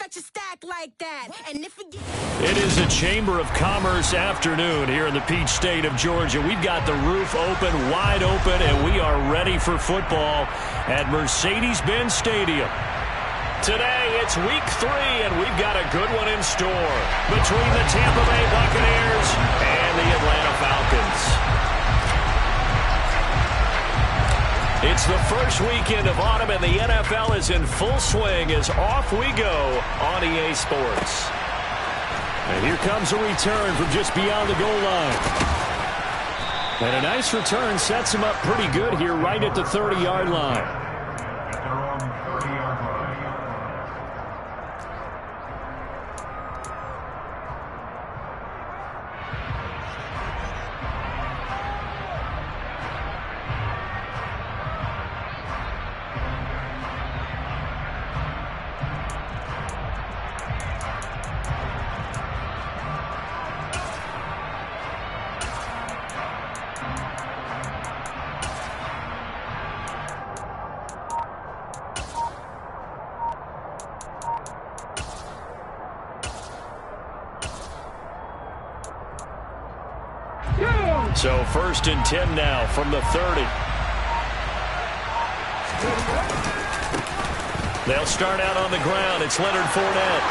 got your stack like that. And if it is a Chamber of Commerce afternoon here in the Peach State of Georgia. We've got the roof open, wide open, and we are ready for football at Mercedes-Benz Stadium. Today, it's week 3, and we've got a good one in store between the Tampa Bay Buccaneers and the Atlanta Falcons. It's the first weekend of autumn, and the NFL is in full swing as off we go on EA Sports. And here comes a return from just beyond the goal line. And a nice return sets him up pretty good here right at the 30-yard line. So 1st and 10 now from the 30. They'll start out on the ground. It's Leonard Fournette.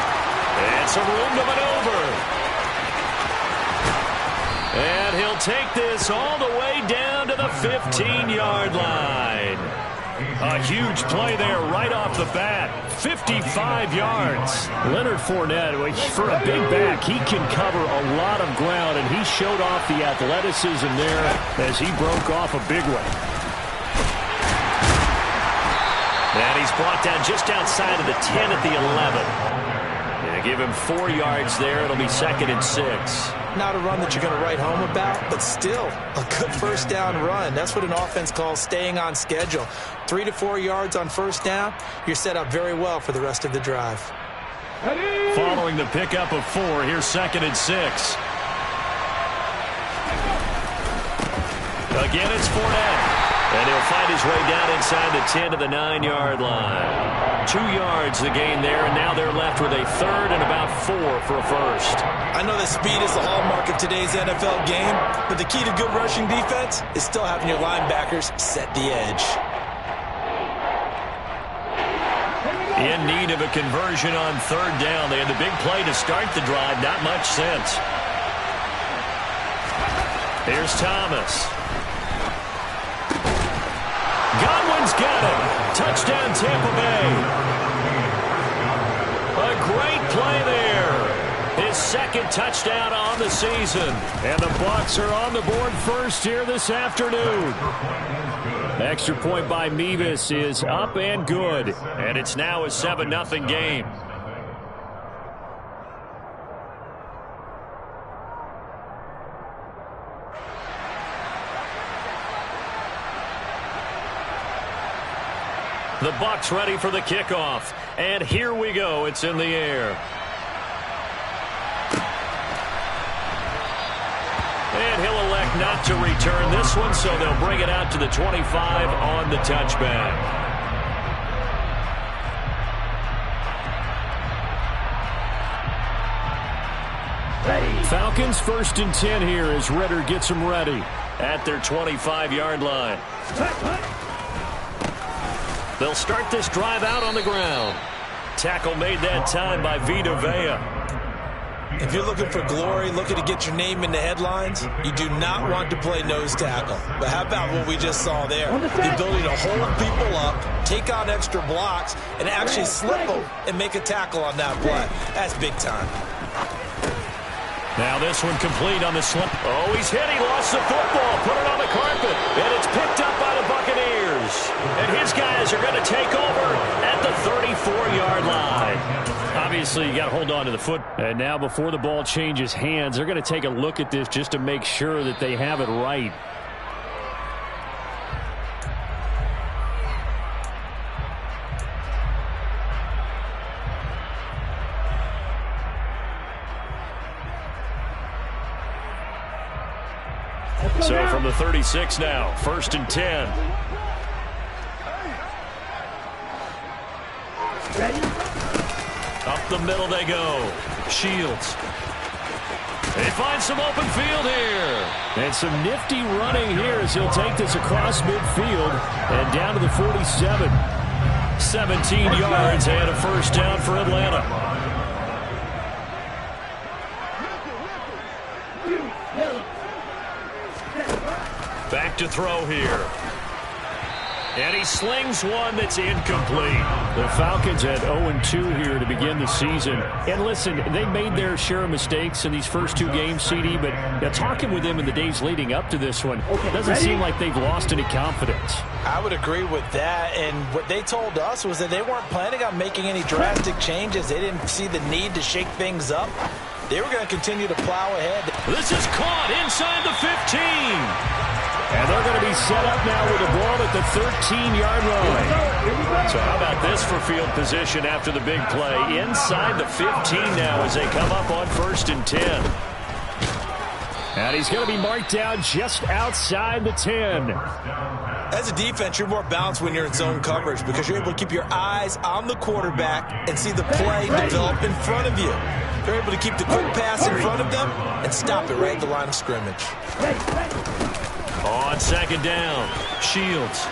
And some room to maneuver. And he'll take this all the way down to the 15-yard line. A huge play there right off the bat. 55 yards. Leonard Fournette, for a big back, he can cover a lot of ground, and he showed off the athleticism there as he broke off a big one. And he's brought down just outside of the 10 at the 11. Yeah, give him 4 yards there. It'll be 2nd and 6. Not a run that you're going to write home about, but still a good first down run. That's what an offense calls staying on schedule. 3 to 4 yards on first down, you're set up very well for the rest of the drive. Following the pickup of 4, here's 2nd and 6. Again, it's Fournette. And he'll find his way down inside the 10 to the 9-yard line. 2 yards the gain there, and now they're left with a 3rd and about 4 for a first. I know that speed is the hallmark of today's NFL game, but the key to good rushing defense is still having your linebackers set the edge. In need of a conversion on 3rd down. They had the big play to start the drive. Not much sense. Here's Thomas. Godwin's got him. Touchdown, Tampa Bay. A great play there. His 2nd touchdown on the season. And the Bucs are on the board first here this afternoon. Extra point by Mevis is up and good. And it's now a 7-0 game. The Bucs ready for the kickoff. And here we go. It's in the air. And he'll elect not to return this one, so they'll bring it out to the 25 on the touchback. Falcons 1st and 10 here as Ritter gets them ready at their 25-yard line. They'll start this drive out on the ground. Tackle made that time by Vita Vea. If you're looking for glory, looking to get your name in the headlines, you do not want to play nose tackle. But how about what we just saw there? The ability to hold people up, take on extra blocks, and actually slip them and make a tackle on that play. That's big time. Now this one complete on the slip. Oh, he's hit. He lost the football. Put it on the carpet. And it's picked up by the Buccaneers. And his guys are going to take over at the 34-yard line. Obviously, you got to hold on to the foot. And now before the ball changes hands, they're going to take a look at this just to make sure that they have it right. So from the 36 now, 1st and 10. Up the middle they go. Shields. They find some open field here. And some nifty running here as he'll take this across midfield and down to the 47. 17 yards and a first down for Atlanta. Back to throw here. And he slings one that's incomplete. The Falcons had 0-2 here to begin the season. And listen, they made their share of mistakes in these first two games, CD, but talking with them in the days leading up to this one, it doesn't seem like they've lost any confidence. I would agree with that, and what they told us was that they weren't planning on making any drastic changes. They didn't see the need to shake things up. They were going to continue to plow ahead. This is caught inside the 15. And they're going to be set up now with a ball at the 13-yard line. So how about this for field position after the big play? Inside the 15 now as they come up on 1st and 10. And he's going to be marked down just outside the 10. As a defense, you're more balanced when you're in zone coverage because you're able to keep your eyes on the quarterback and see the play develop in front of you. They're able to keep the quick pass in front of them and stop it right at the line of scrimmage. On 2nd down, Shields.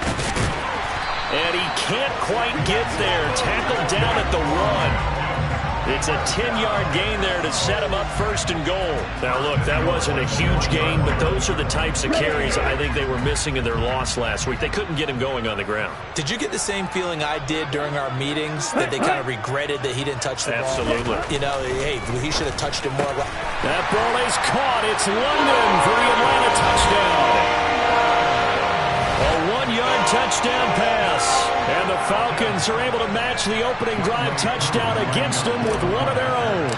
And he can't quite get there. Tackled down at the 1. It's a 10-yard gain there to set him up 1st and goal. Now, look, that wasn't a huge gain, but those are the types of carries I think they were missing in their loss last week. They couldn't get him going on the ground. Did you get the same feeling I did during our meetings, that they kind of regretted that he didn't touch the ball? Absolutely. You know, hey, he should have touched it more. That ball is caught. It's London for the Atlanta touchdown. A 1-yard touchdown pass. And the Falcons are able to match the opening drive touchdown against them with one of their own.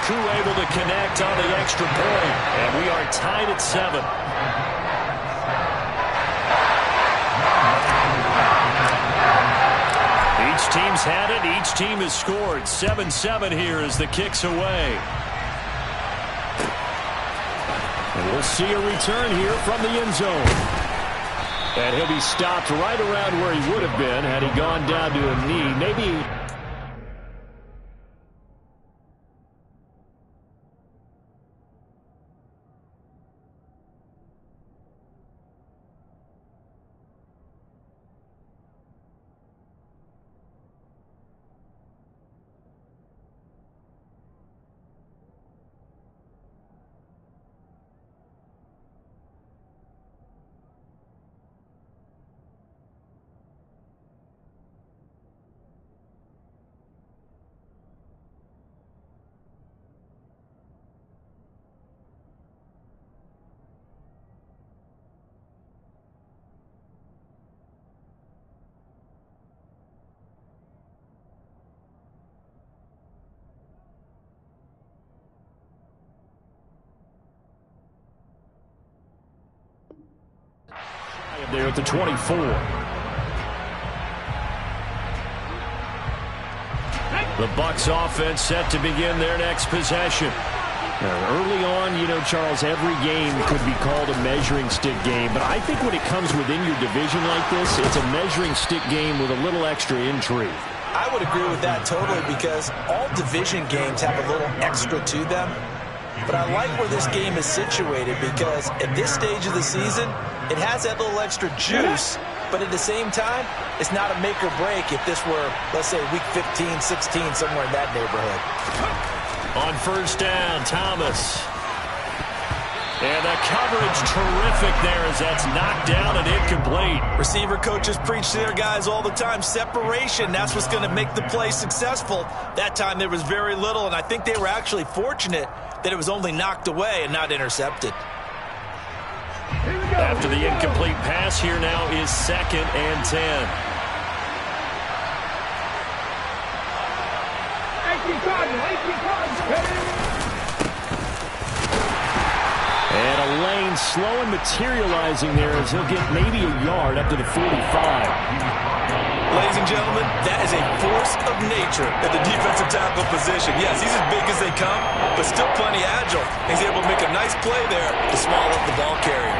Koo able to connect on the extra point. And we are tied at 7. Each team's had it. Each team has scored. 7-7 here as the kick's away. And we'll see a return here from the end zone. And he'll be stopped right around where he would have been had he gone down to a knee. Maybe... there at the 24. The Bucs offense set to begin their next possession. Now, early on, you know, Charles, every game could be called a measuring stick game. But I think when it comes within your division like this, it's a measuring stick game with a little extra intrigue. I would agree with that totally because all division games have a little extra to them. But I like where this game is situated because at this stage of the season, it has that little extra juice, but at the same time, it's not a make or break if this were, let's say, week 15, 16, somewhere in that neighborhood. On 1st down, Thomas. And the coverage terrific there as that's knocked down and incomplete. Receiver coaches preach to their guys all the time. Separation, that's what's going to make the play successful. That time there was very little, and I think they were actually fortunate that it was only knocked away and not intercepted. After the incomplete pass, here now is 2nd and 10. And a lane slow and materializing there as he'll get maybe a yard up to the 45. Ladies and gentlemen, that is a force of nature at the defensive tackle position. Yes, he's as big as they come, but still plenty agile. He's able to make a nice play there to small up the ball carrier.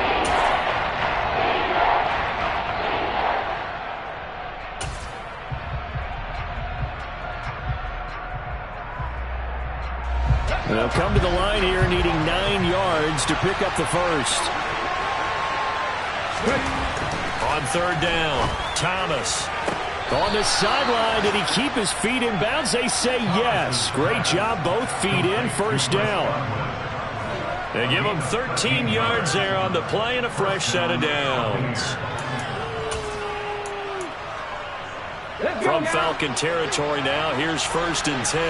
They'll come to the line here needing 9 yards to pick up the first. On third down, Thomas. On the sideline, did he keep his feet in bounds? They say yes. Great job, both feet in, first down. They give him 13 yards there on the play and a fresh set of downs. From Falcon territory now, here's 1st and 10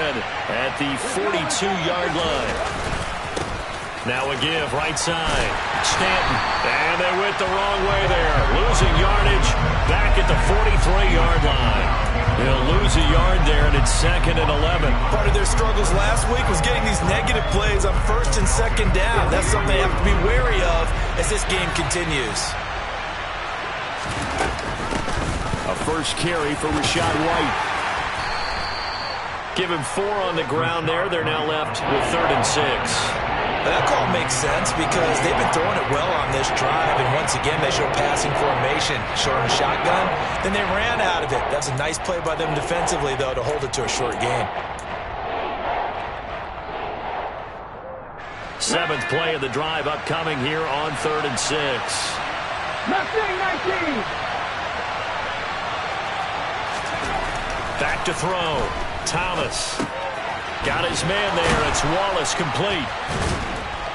at the 42-yard line. Now a give, right side. Stanton, and they went the wrong way there. Losing yardage back at the 43-yard line. They'll lose a yard there, and it's 2nd and 11. Part of their struggles last week was getting these negative plays on 1st and 2nd down. That's something they have to be wary of as this game continues. A first carry for Rashad White. Give him 4 on the ground there. They're now left with 3rd and 6. That call makes sense because they've been throwing it well on this drive, and once again they show passing formation, showing a shotgun. Then they ran out of it. That's a nice play by them defensively, though, to hold it to a short gain. 7th play of the drive upcoming here on 3rd and 6. 19. Back to throw. Thomas. Got his man there. It's Wallace complete.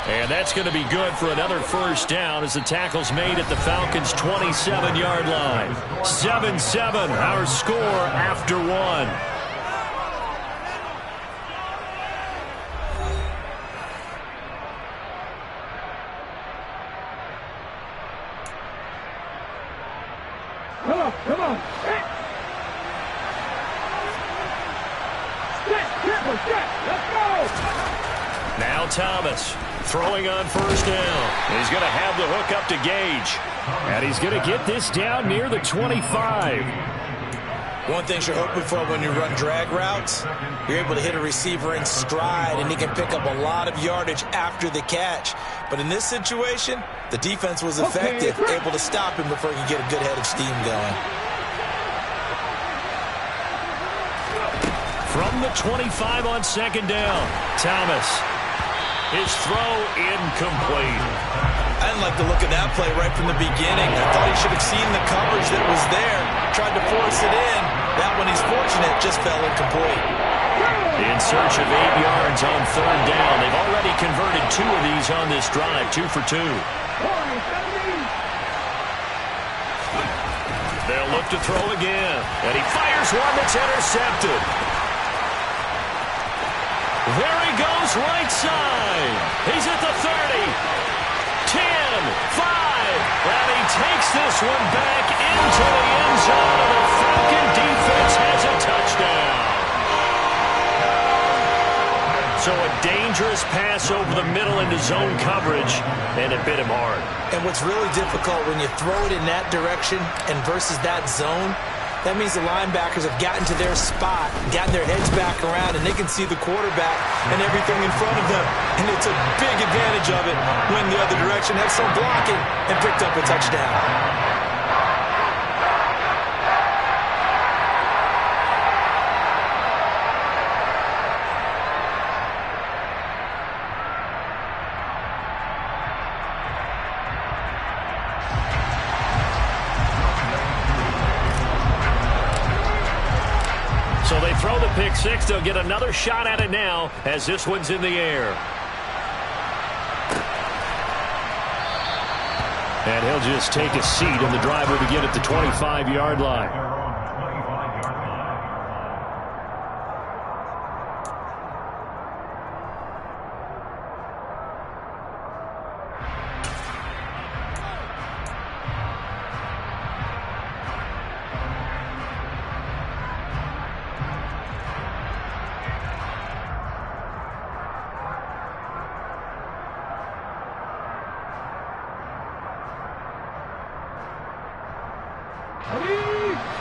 And that's going to be good for another first down as the tackle's made at the Falcons' 27-yard line. 7-7, our score after 1. Come on. Let's go. Now Thomas throwing on first down. He's going to have the hook up to Gage. And he's going to get this down near the 25. One thing you're hoping for when you run drag routes, you're able to hit a receiver in stride, and he can pick up a lot of yardage after the catch. But in this situation, the defense was effective, able to stop him before he could get a good head of steam going. From the 25 on 2nd down, Thomas. His throw incomplete. I didn't like the look of that play right from the beginning. I thought he should have seen the coverage that was there, tried to force it in. That one, he's fortunate, just fell incomplete. In search of 8 yards on 3rd down. They've already converted 2 of these on this drive, 2 for 2. They'll look to throw again, and he fires one that's intercepted. There he goes, right side. He's at the 30, 10, 5, and he takes this one back into the end zone, and the Falcon defense has a touchdown. So a dangerous pass over the middle into zone coverage, and it bit him hard. And what's really difficult when you throw it in that direction and versus that zone, that means the linebackers have gotten to their spot, gotten their heads back around, and they can see the quarterback and everything in front of them. And it's a big advantage of it when the other direction has some blocking and picked up a touchdown. So they throw the pick six. They'll get another shot at it now as this one's in the air. And he'll just take a seat, and the drive will begin at the 25-yard line.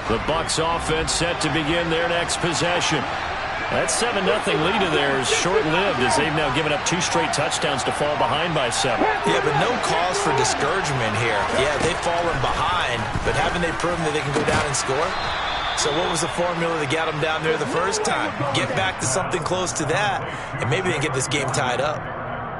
The Bucs offense set to begin their next possession. That 7-0 lead of theirs short-lived as they've now given up 2 straight touchdowns to fall behind by 7. Yeah, but no cause for discouragement here. Yeah, they've fallen behind, but haven't they proven that they can go down and score? So what was the formula that got them down there the first time? Get back to something close to that, and maybe they get this game tied up.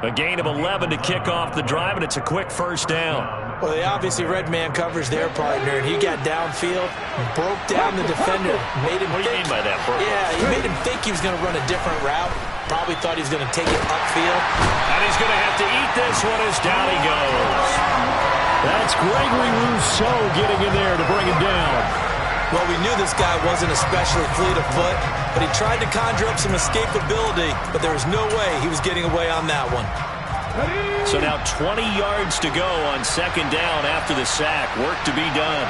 A gain of 11 to kick off the drive, and it's a quick first down. Well, they obviously red man covers their partner, and he got downfield, broke down the defender, made him What do you mean by that, Bert? Yeah, he made him think he was going to run a different route. Probably thought he was going to take it upfield. And he's going to have to eat this one as down he goes. That's Gregory Rousseau getting in there to bring him down. Well, we knew this guy wasn't especially fleet of foot, but he tried to conjure up some escapability, but there was no way he was getting away on that one. So now 20 yards to go on second down after the sack. Work to be done.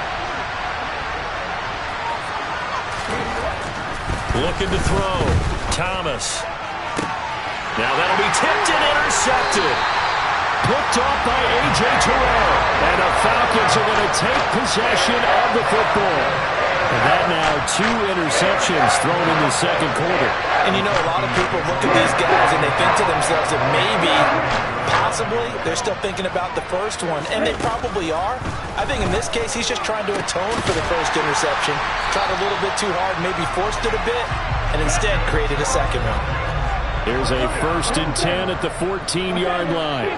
Looking to throw. Thomas. Now that'll be tipped and intercepted. Picked off by A.J. Terrell. And the Falcons are going to take possession of the football. And that now 2 interceptions thrown in the second quarter. And you know, a lot of people look at these guys and they think to themselves that maybe, possibly, they're still thinking about the first one. And they probably are. I think in this case, he's just trying to atone for the first interception. Tried a little bit too hard, maybe forced it a bit, and instead created a second one. Here's a 1st and 10 at the 14-yard line.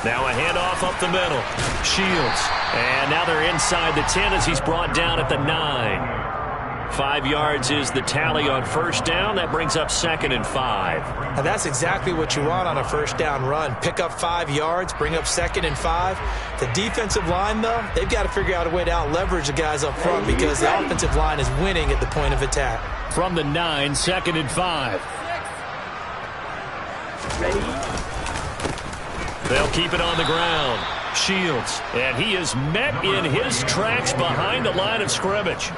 Now a handoff up the middle. Shields. And now they're inside the 10 as he's brought down at the 9. 5 yards is the tally on first down. That brings up 2nd and 5. And that's exactly what you want on a first down run. Pick up 5 yards, bring up 2nd and 5. The defensive line, though, they've got to figure out a way to out-leverage the guys up front because the offensive line is winning at the point of attack. From the 9, 2nd and 5. They'll keep it on the ground. Shields. And he is met in his tracks behind the line of scrimmage.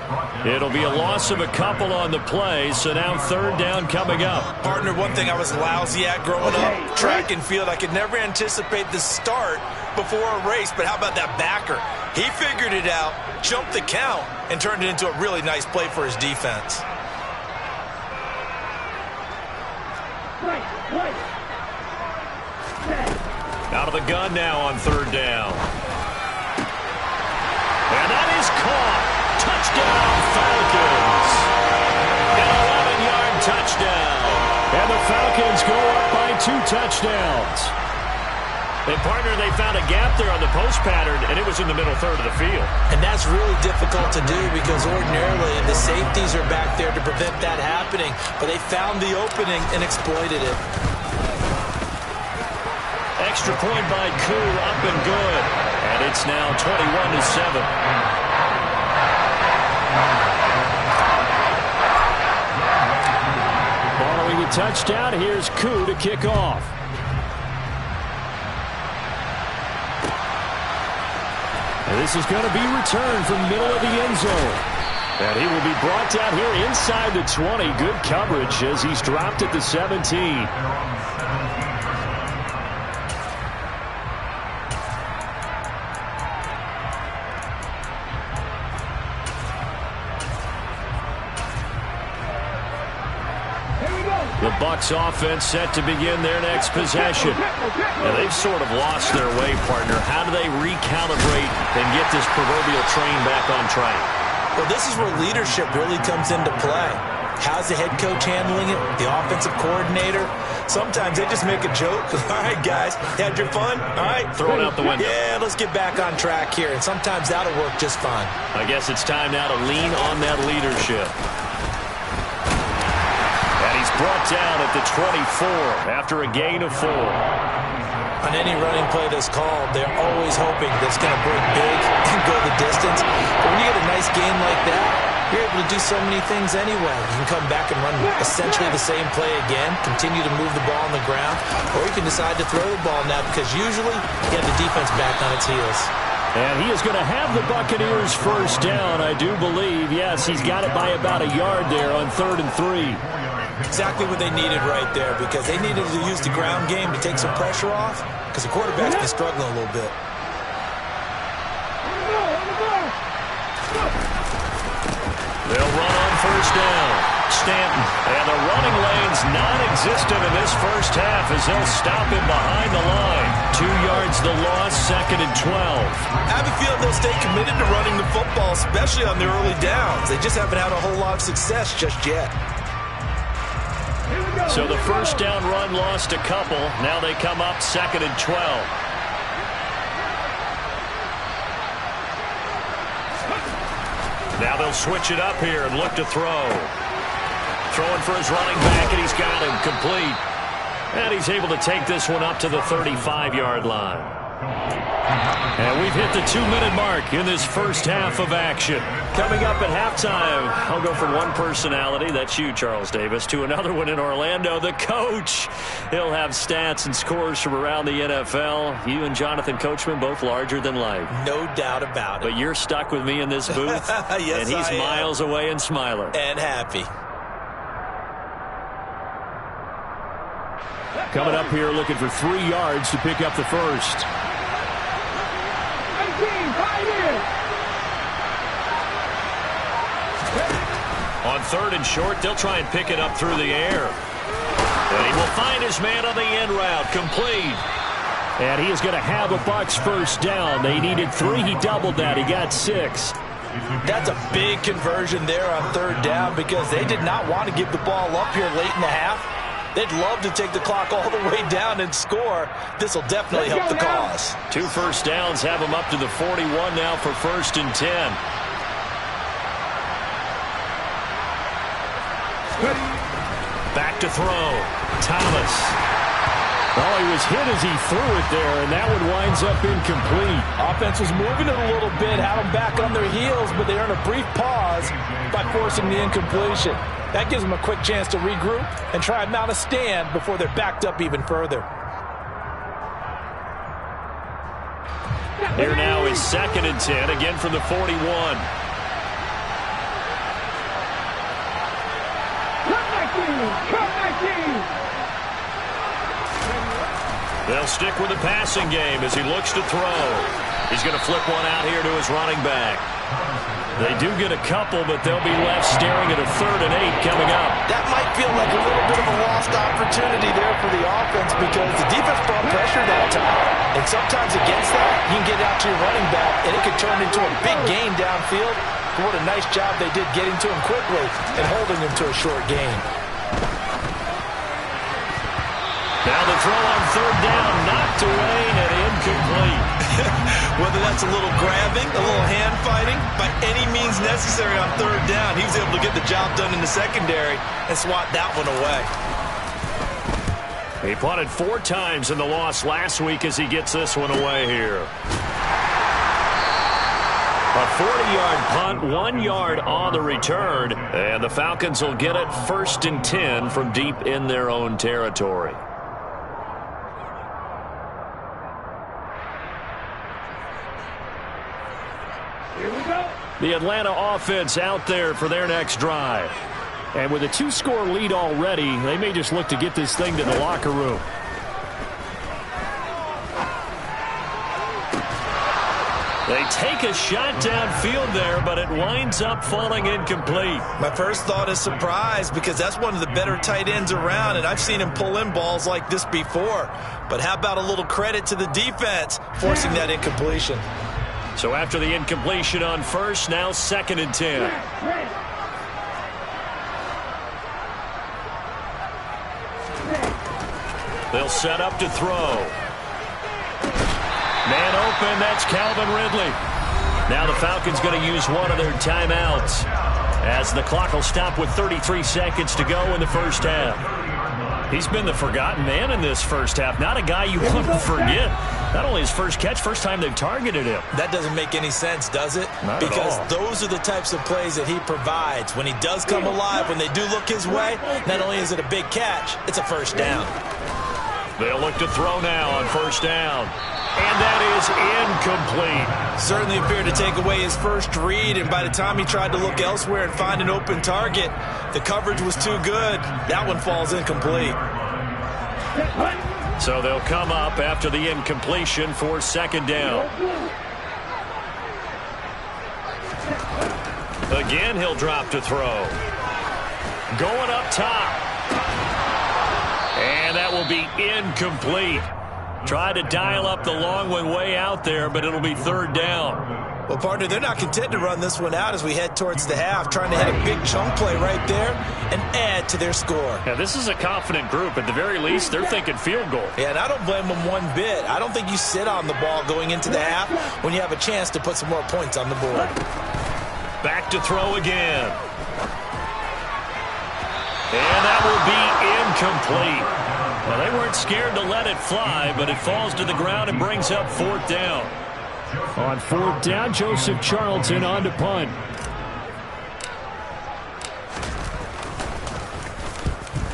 It'll be a loss of a couple on the play, so now 3rd down coming up. Partner, one thing I was lousy at growing up, track and field, I could never anticipate the start before a race, but how about that backer? He figured it out, jumped the count, and turned it into a really nice play for his defense. Out of the gun now on 3rd down. And that is caught. Touchdown, Falcons. An 11-yard touchdown. And the Falcons go up by 2 touchdowns. And, partner, they found a gap there on the post pattern, and it was in the middle third of the field. And that's really difficult to do because ordinarily the safeties are back there to prevent that happening. But they found the opening and exploited it. Extra point by Koo, up and good. And it's now 21-7. Following the touchdown, here's Koo to kick off. And this is going to be returned from middle of the end zone. And he will be brought down here inside the 20. Good coverage as he's dropped at the 17. The Bucs offense set to begin their next possession. And they've sort of lost their way, partner. How do they recalibrate and get this proverbial train back on track? Well, this is where leadership really comes into play. How's the head coach handling it? The offensive coordinator? Sometimes they just make a joke. All right, guys, had your fun? All right. Throw it out the window. Yeah, let's get back on track here. And sometimes that'll work just fine. I guess it's time now to lean on that leadership. He's brought down at the 24 after a gain of 4. On any running play that's called, they're always hoping that it's going to break big and go the distance. But when you get a nice gain like that, you're able to do so many things anyway. You can come back and run essentially the same play again, continue to move the ball on the ground, or you can decide to throw the ball now because usually you have the defense back on its heels. And he is going to have the Buccaneers first down, I do believe. Yes, he's got it by about a yard there on 3rd and 3. Exactly what they needed right there because they needed to use the ground game to take some pressure off because the quarterback's been struggling a little bit. They'll run on first down. Stanton. And the running lane's non-existent in this first half as they'll stop him behind the line. 2 yards the loss, 2nd and 12. I have a feeling they'll stay committed to running the football, especially on the early downs. They just haven't had a whole lot of success just yet. So the first down run lost a couple. Now they come up 2nd and 12. Now they'll switch it up here and look to throw. Throwing for his running back, and he's got him complete. And he's able to take this one up to the 35-yard line. And we've hit the 2-minute mark in this first half of action. Coming up at halftime, I'll go from one personality, that's you, Charles Davis, to another one in Orlando, the coach. He'll have stats and scores from around the NFL. You and Jonathan Coachman, both larger than life. No doubt about it. But you're stuck with me in this booth. Yes, and he's miles away and smiling. And happy. Coming up here looking for 3 yards to pick up the first. On 3rd and short, they'll try and pick it up through the air. And he will find his man on the end route, complete. And he is going to have a Bucs first down. They needed 3. He doubled that. He got 6. That's a big conversion there on 3rd down because they did not want to give the ball up here late in the half. They'd love to take the clock all the way down and score. This will definitely help the cause. 2 first downs have him up to the 41 now for 1st and 10. Back to throw. Thomas. Oh, he was hit as he threw it there, and that one winds up incomplete. Offense was moving it a little bit, had them back on their heels, but they earned a brief pause by forcing the incompletion. That gives them a quick chance to regroup and try and mount a stand before they're backed up even further. Here now is 2nd and 10, again from the 41. They'll stick with the passing game as he looks to throw. He's going to flip one out here to his running back. They do get a couple, but they'll be left staring at a 3rd and 8 coming up. That might feel like a little bit of a lost opportunity there for the offense because the defense brought pressure that time. And sometimes against that, you can get out to your running back, and it could turn into a big gain downfield. What a nice job they did getting to him quickly and holding him to a short gain. Now the throw on 3rd down, knocked away and incomplete. Whether that's a little grabbing, a little hand fighting, by any means necessary on 3rd down, he was able to get the job done in the secondary and swat that one away. He punted 4 times in the loss last week as he gets this one away here. A 40-yard punt, 1 yard on the return, and the Falcons will get it 1st and 10 from deep in their own territory. The Atlanta offense out there for their next drive. And with a 2-score lead already, they may just look to get this thing to the locker room. They take a shot downfield there, but it winds up falling incomplete. My first thought is surprise because that's one of the better tight ends around, and I've seen him pull in balls like this before. But how about a little credit to the defense forcing that incompletion? So after the incompletion on 1st, now 2nd and 10. They'll set up to throw. Man open, that's Calvin Ridley. Now the Falcons going to use one of their timeouts as the clock will stop with 33 seconds to go in the first half. He's been the forgotten man in this first half. Not a guy you want to forget. Not only his first catch, first time they've targeted him. That doesn't make any sense, does it? Not because at all. Those are the types of plays that he provides. When he does come alive, when they do look his way, not only is it a big catch, it's a first down. They'll look to throw now on 1st down. And that is incomplete. Certainly appeared to take away his first read, and by the time he tried to look elsewhere and find an open target, the coverage was too good. That one falls incomplete. So they'll come up after the incompletion for 2nd down. Again, he'll drop to throw. Going up top. And that will be incomplete. Tried to dial up the long one way out there, but it'll be third down. Well, partner, they're not content to run this one out as we head towards the half, trying to hit a big chunk play right there and add to their score. Yeah, this is a confident group. At the very least, they're thinking field goal. Yeah, and I don't blame them one bit. I don't think you sit on the ball going into the half when you have a chance to put some more points on the board. Back to throw again. And that will be incomplete. Well, they weren't scared to let it fly, but it falls to the ground and brings up fourth down. On fourth down, Joseph Charlton on to punt.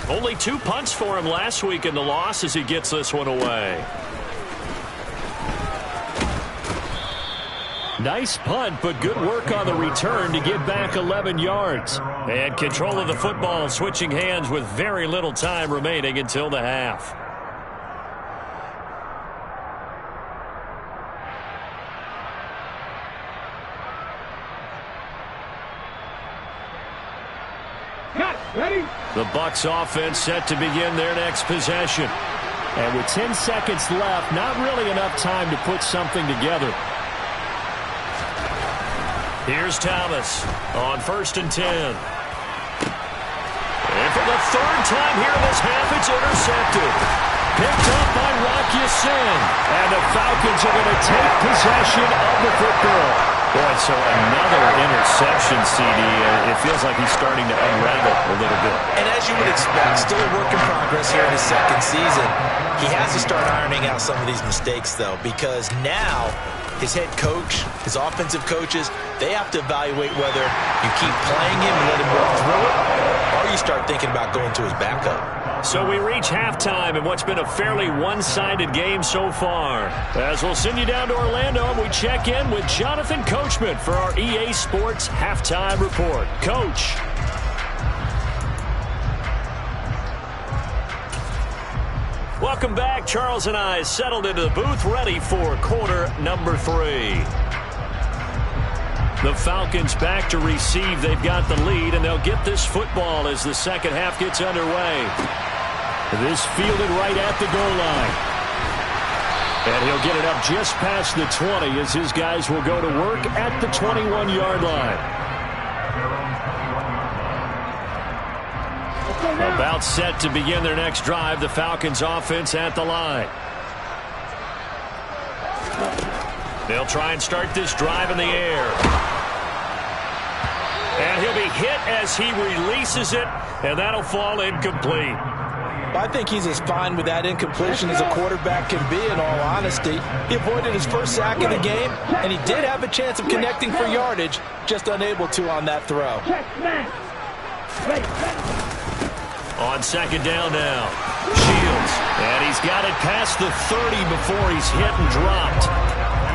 Only 2 punts for him last week in the loss as he gets this one away. Nice punt, but good work on the return to get back 11 yards. And control of the football switching hands with very little time remaining until the half. Ready? The Bucs offense set to begin their next possession. And with 10 seconds left, not really enough time to put something together. Here's Thomas on 1st and 10. And for the third time here in this half, it's intercepted. Picked up by Rocky Sin. And the Falcons are going to take possession of the football. Boy, so another interception, CD. It feels like he's starting to unravel a little bit. And as you would expect, still a work in progress here in his second season. He has to start ironing out some of these mistakes, though, because now his head coach, his offensive coaches, they have to evaluate whether you keep playing him and let him work through it, or you start thinking about going to his backup. So we reach halftime in what's been a fairly one-sided game so far. As we'll send you down to Orlando, and we check in with Jonathan Coachman for our EA Sports Halftime Report. Coach. Welcome back. Charles and I settled into the booth, ready for quarter number 3. The Falcons back to receive. They've got the lead, and they'll get this football as the second half gets underway. This fielded right at the goal line. And he'll get it up just past the 20 as his guys will go to work at the 21-yard line. About set to begin their next drive. The Falcons offense at the line. They'll try and start this drive in the air. And he'll be hit as he releases it, and that'll fall incomplete. I think he's as fine with that incompletion as a quarterback can be, in all honesty. He avoided his first sack of the game, and he did have a chance of connecting for yardage, just unable to on that throw. On second down now, Shields. And he's got it past the 30 before he's hit and dropped.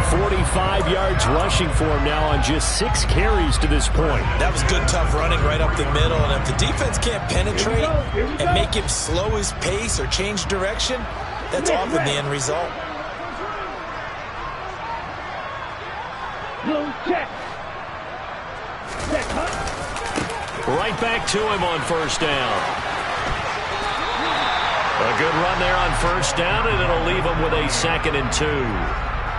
45 yards rushing for him now on just 6 carries to this point. That was good, tough running right up the middle. And if the defense can't penetrate and make him slow his pace or change direction, that's often the end result. Right back to him on first down. A good run there on first down, and it'll leave him with a 2nd and 2.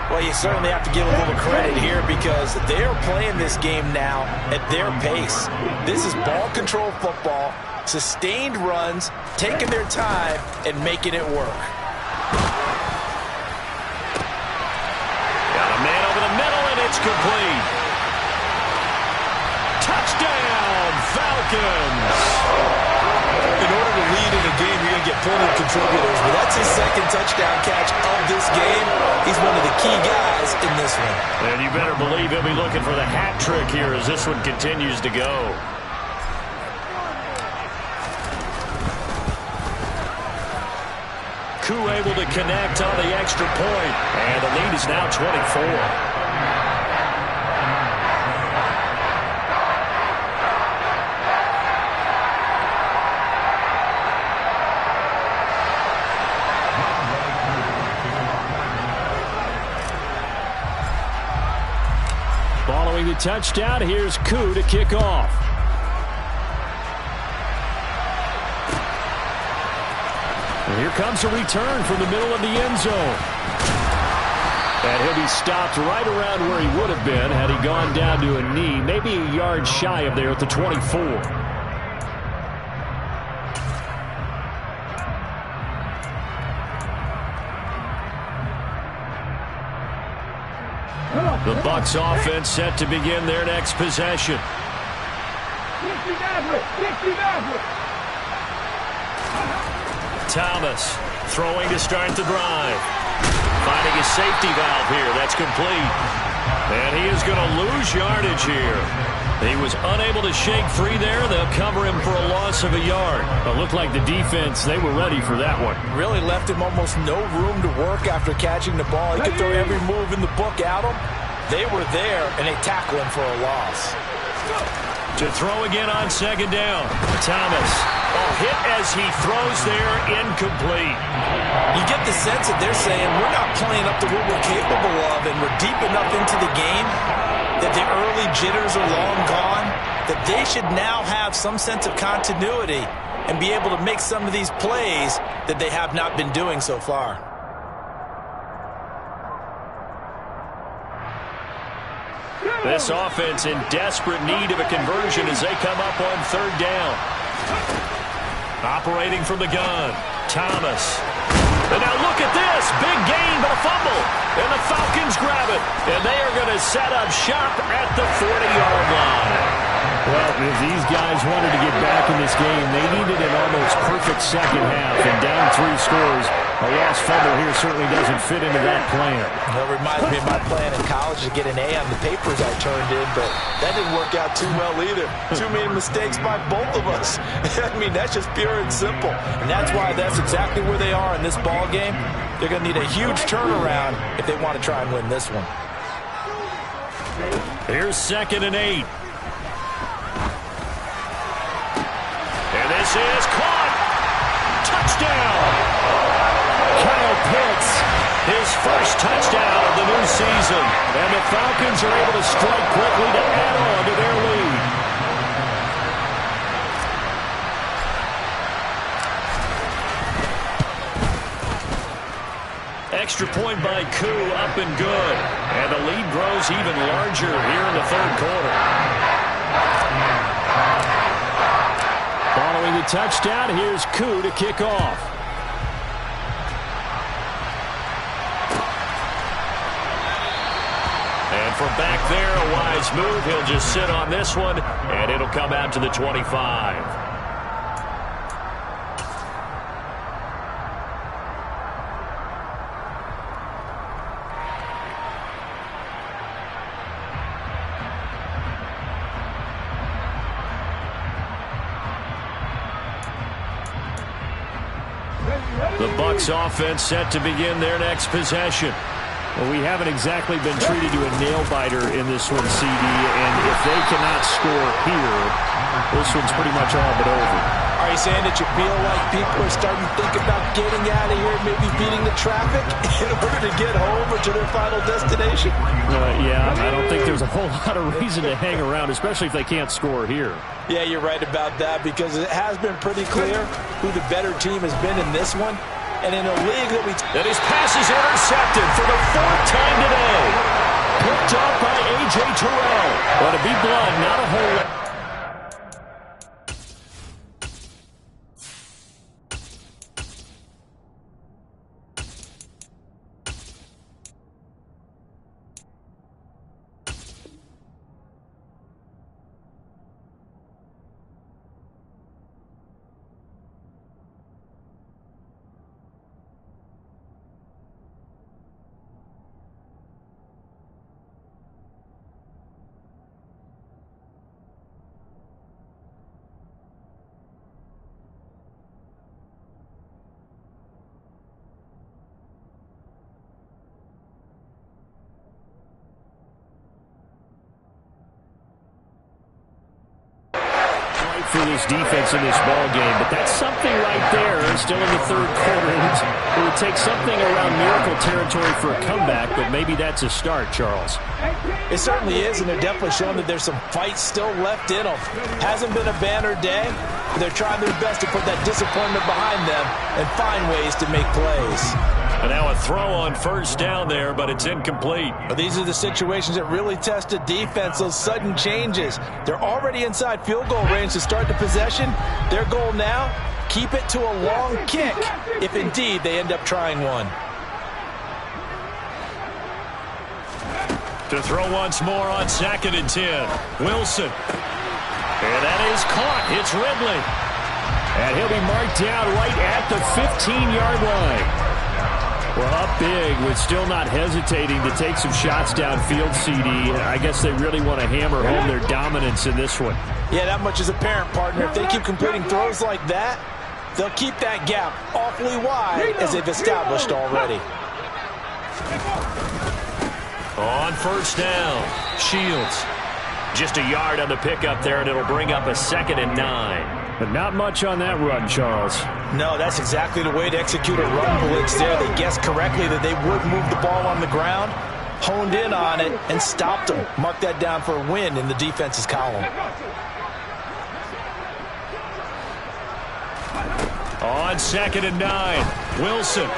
Well, you certainly have to give a little credit here because they're playing this game now at their pace. This is ball control football, sustained runs, taking their time, and making it work. Got a man over the middle, and it's complete. Touchdown, Falcons! In order to lead in a game, you're going to get plenty of contributors, but that's his 2nd touchdown catch of this game. He's one of the key guys in this one. And you better believe he'll be looking for the hat trick here as this one continues to go. Koo able to connect on the extra point, and the lead is now 24. Following the touchdown, here's Koo to kick off. And here comes a return from the middle of the end zone. And he'll be stopped right around where he would have been had he gone down to a knee, maybe a yard shy of there at the 24. The Bucs offense set to begin their next possession. Thomas throwing to start the drive. Finding his safety valve here. That's complete. And he is going to lose yardage here. He was unable to shake free there. They'll cover him for a loss of a yard. It looked like the defense, they were ready for that one. Really left him almost no room to work after catching the ball. He could throw every move in the book at him. They were there, and they tackle him for a loss. To throw again on second down. Thomas. Hit as he throws there, incomplete. You get the sense that they're saying we're not playing up to what we're capable of, and we're deep enough into the game that the early jitters are long gone, that they should now have some sense of continuity and be able to make some of these plays that they have not been doing so far. This offense in desperate need of a conversion as they come up on third down. Operating from the gun, Thomas. And now look at this. Big gain, but a fumble. And the Falcons grab it. And they are going to set up shop at the 40-yard line. Well, if these guys wanted to get back in this game, they needed an almost perfect second half. And down 3 scores, a lost fumble here certainly doesn't fit into that plan. That reminds me of my plan in college to get an A on the papers I turned in, but that didn't work out too well either. Too many mistakes by both of us. I mean, that's just pure and simple. And that's why that's exactly where they are in this ball game. They're going to need a huge turnaround if they want to try and win this one. Here's 2nd and 8. And this is caught. Touchdown. Kyle Pitts, his first touchdown of the new season. And the Falcons are able to strike quickly to add on to their lead. Extra point by Koo, up and good. And the lead grows even larger here in the third quarter. Following the touchdown, here's Koo to kick off. And from back there, a wise move. He'll just sit on this one, and it'll come out to the 25. The Bucs offense set to begin their next possession. Well, we haven't exactly been treated to a nail-biter in this one, CD, and if they cannot score here, this one's pretty much all but over. Are you saying that you feel like people are starting to think about getting out of here, maybe beating the traffic in order to get home or to their final destination? Yeah, I don't think there's a whole lot of reason to hang around, especially if they can't score here. Yeah, you're right about that, because it has been pretty clear who the better team has been in this one. And in a league that And his pass is intercepted for the 4th time today. Picked up by A.J. Terrell. But to be blunt, not a whole lot. for this defense in this ball game, but that's something right there. Still in the third quarter. It would take something around miracle territory for a comeback, but maybe that's a start, Charles. It certainly is, and they're definitely showing that there's some fight still left in them. Hasn't been a banner day, but they're trying their best to put that disappointment behind them and find ways to make plays. And now a throw on first down there, but it's incomplete. But these are the situations that really test a defense, those sudden changes. They're already inside field goal range to start the possession. Their goal now, keep it to a long kick, if indeed they end up trying one. To throw once more on 2nd and 10. Wilson. And that is caught. It's Ridley. And he'll be marked down right at the 15-yard line. Well, up big with still not hesitating to take some shots downfield, CD. I guess they really want to hammer home their dominance in this one. Yeah, that much is apparent, partner. If they keep completing throws like that, they'll keep that gap awfully wide as they've established already. On first down, Shields. Just a yard on the pickup there, and it'll bring up a 2nd and 9. But not much on that run, Charles. No, that's exactly the way to execute a run blitz there. They guessed correctly that they would move the ball on the ground, honed in on it, and stopped them. Mark that down for a win in the defense's column. On 2nd and 9, Wilson.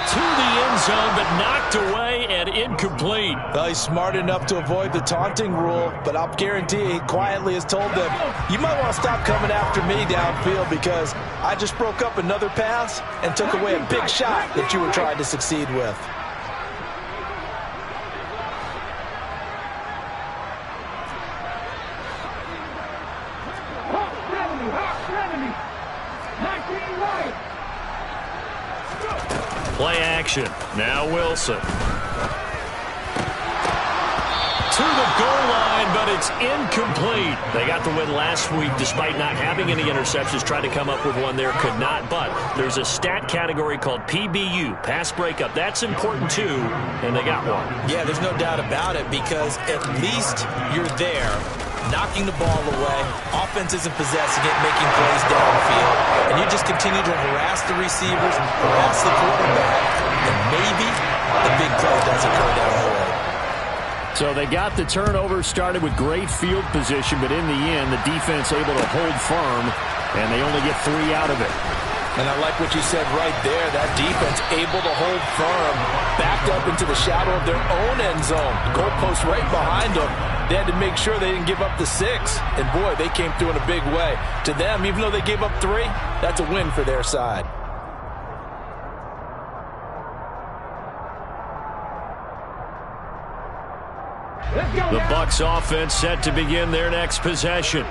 To the end zone, but knocked away and incomplete. Well, he's smart enough to avoid the taunting rule, but I'll guarantee he quietly has told them, you might want to stop coming after me downfield because I just broke up another pass and took away a big shot that you were trying to succeed with. Play action. Now Wilson. To the goal line, but it's incomplete. They got the win last week despite not having any interceptions. Tried to come up with one there, could not. But there's a stat category called PBU, pass breakup. That's important too, and they got one. Yeah, there's no doubt about it because at least you're there, knocking the ball away. Offense isn't possessing it, making plays downfield. And you just continue to harass the receivers, harass the quarterback, and maybe the big play does occur down the road. So they got the turnover, started with great field position, but in the end, the defense able to hold firm, and they only get 3 out of it. And I like what you said right there. That defense able to hold firm, backed up into the shadow of their own end zone. Goalpost right behind them. They had to make sure they didn't give up the 6. And, boy, they came through in a big way. To them, even though they gave up 3, that's a win for their side. The Bucs offense set to begin their next possession.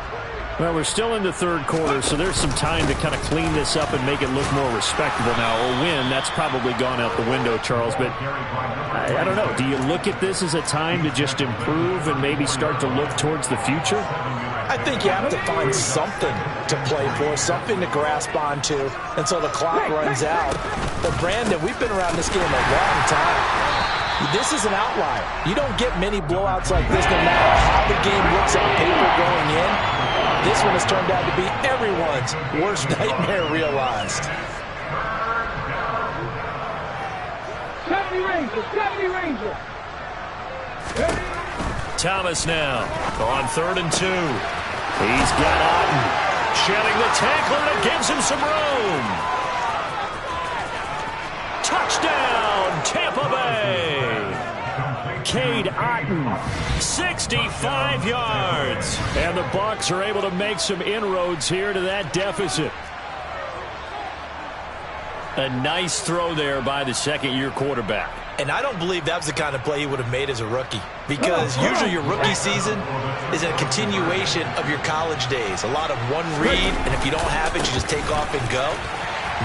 Well, we're still in the third quarter, so there's some time to kind of clean this up and make it look more respectable. Now, a win, that's probably gone out the window, Charles, but I don't know. Do you look at this as a time to just improve and maybe start to look towards the future? I think you have to find something to play for, something to grasp onto until the clock runs out. But, Brandon, we've been around this game a long time. This is an outlier. You don't get many blowouts like this no matter how the game looks on paper going in. This one has turned out to be everyone's worst nightmare realized. 70 Rangers. Thomas now on 3rd and 2. He's got Otten. Shedding the tackler that gives him some room. Touchdown, Tampa Bay. Cade Otten, 65 yards. And the Bucs are able to make some inroads here to that deficit. A nice throw there by the second-year quarterback. And I don't believe that was the kind of play he would have made as a rookie. Because usually your rookie season is a continuation of your college days. A lot of one read, and if you don't have it, you just take off and go.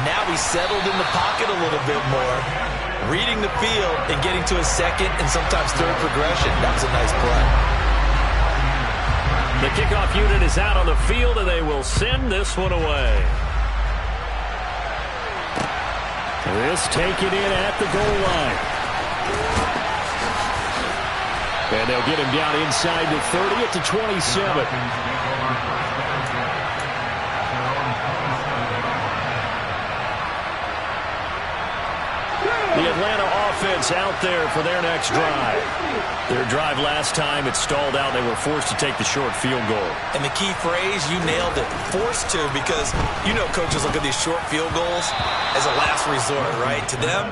Now he's settled in the pocket a little bit more, reading the field and getting to a second and sometimes third progression. That was a nice play. The kickoff unit is out on the field, and they will send this one away. This taken in at the goal line. And they'll get him down inside the 30 at the 27. offense out there for their next drive. Their drive last time, it stalled out. They were forced to take the short field goal. And the key phrase, you nailed it, forced to, because you know coaches look at these short field goals as a last resort, right? To them,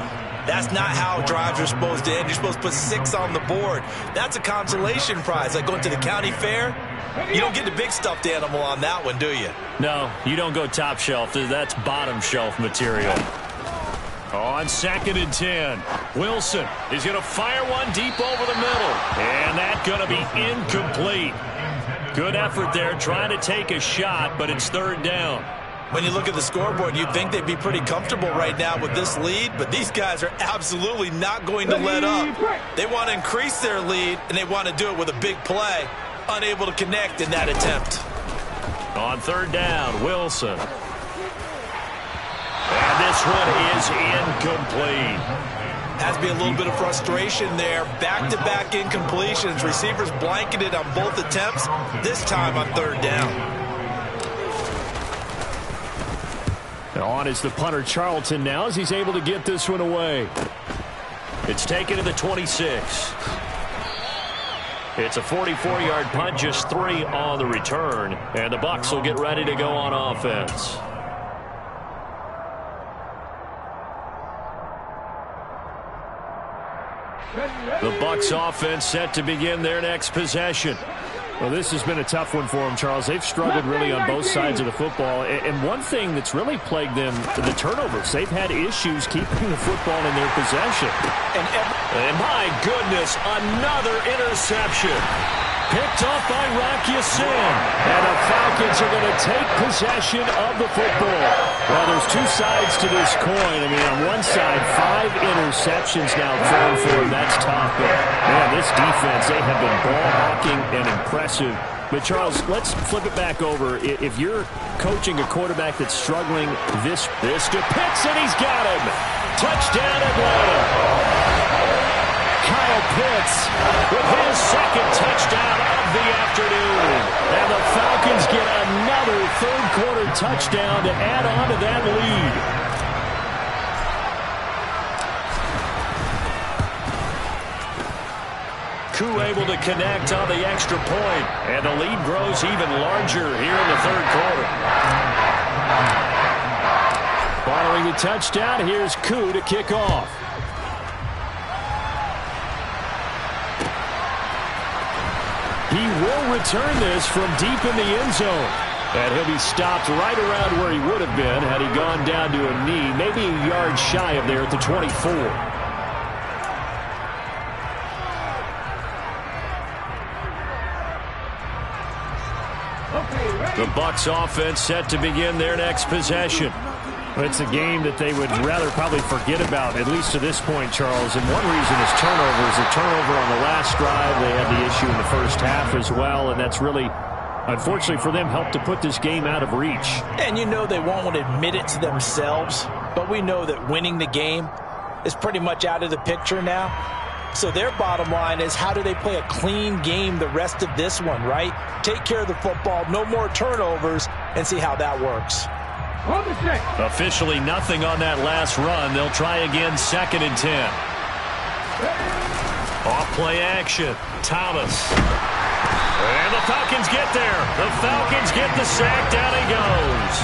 that's not how drives are supposed to end. You're supposed to put 6 on the board. That's a consolation prize. Like going to the county fair, you don't get the big stuffed animal on that one, do you? No, you don't go top shelf. That's bottom shelf material. On 2nd and 10, Wilson is going to fire one deep over the middle. And that's going to be incomplete. Good effort there trying to take a shot, but it's 3rd down. When you look at the scoreboard, you'd think they'd be pretty comfortable right now with this lead, but these guys are absolutely not going to let up. They want to increase their lead, and they want to do it with a big play. Unable to connect in that attempt. On 3rd down, Wilson. And this one is incomplete. Has to be a little bit of frustration there. Back-to-back incompletions. Receivers blanketed on both attempts, this time on 3rd down. On is the punter, Charlton, now as he's able to get this one away. It's taken to the 26. It's a 44-yard punt, just 3 on the return. And the Bucs will get ready to go on offense. The Bucs offense set to begin their next possession. Well, this has been a tough one for them, Charles. They've struggled really on both sides of the football. And one thing that's really plagued them, the turnovers. They've had issues keeping the football in their possession. And my goodness, another interception. Picked off by Rocky Sin. And the Falcons are going to take possession of the football. Well, there's 2 sides to this coin. I mean, on one side, 5 interceptions now thrown for them. That's tough. But, man, this defense, they have been ball hawking and impressive. But, Charles, let's flip it back over. If you're coaching a quarterback that's struggling, this to Pitts, and he's got him. Touchdown, Atlanta. Kyle Pitts with his 2nd touchdown of the afternoon. And the Falcons get another 3rd-quarter touchdown to add on to that lead. Koo able to connect on the extra point. And the lead grows even larger here in the 3rd quarter. Following the touchdown, here's Koo to kick off. He will return this from deep in the end zone. And he'll be stopped right around where he would have been had he gone down to a knee, maybe a yard shy of there at the 24. The Bucs offense set to begin their next possession. It's a game that they would rather probably forget about, at least to this point, Charles. And one reason is turnovers. A turnover on the last drive. They had the issue in the first half as well, and that's really, unfortunately for them, helped to put this game out of reach. And you know they won't want to admit it to themselves, but we know that winning the game is pretty much out of the picture now. So their bottom line is, how do they play a clean game the rest of this one, right? Take care of the football, no more turnovers, and see how that works. Officially nothing on that last run. They'll try again, 2nd and 10. Off play action. Thomas. And the Falcons get there. The Falcons get the sack. Down he goes.